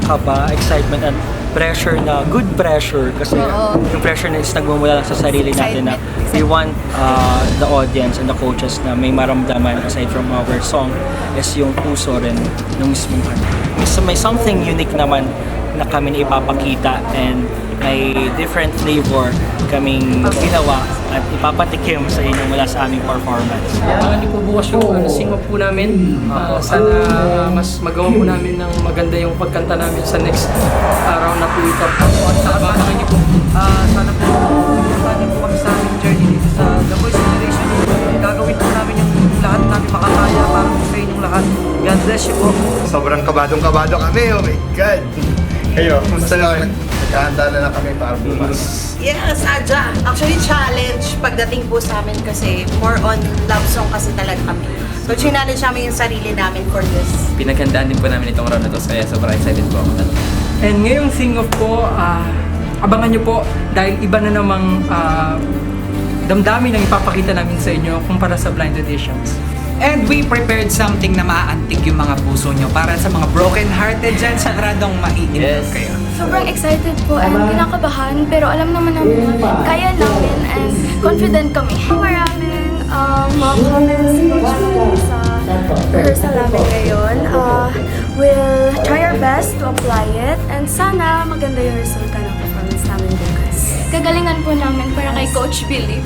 kaba, excitement, and pressure na, good pressure. Kasi yung pressure na is nagmumula lang sa sarili natin na we want the audience and the coaches na may maramdaman aside from our song is yung puso rin ng mismong kanta. May something unique naman na kami na ipapakita and may different flavor kaming ginawa at ipapatikim sa inyo mula sa aming performance. Hindi po bukas yung sing-off po namin. Sana mas magawa po namin ng maganda yung pagkanta namin sa next round na po ito. At abangan niyo po. Sana po kami sa aming journey dito sa The Voice Generation. Gagawin po namin yung lahat namin makakaya para po sa inyong lahat. God bless you po. Sobrang kabadong-kabado kami, oh my God! Kayo, kumusta naman? Nagkahanda na kami para bukas. Yes, Adja. Actually, challenge pagdating po sa amin kasi more on love song kasi talaga kami. So, challenge namin yung sarili namin for this. Pinaghandaan din po namin itong round na to, kaya sobrang excited po ako. And ngayong sing-off po, abangan niyo po dahil iba na namang damdamin ang ipapakita namin sa inyo kumpara sa blind auditions. And we prepared something na maaantig yung mga puso nyo para sa mga broken-hearted dyan, sagradong maiinip kayo. Sobrang excited po and kinakabahan pero alam naman namin na kaya namin and confident kami. Maraming mga comments si Coach Willie sa rehearsal namin ngayon. We'll try our best to apply it and sana maganda yung resulta ng performance namin bukas. Gagalingan po namin para kay Coach Billy.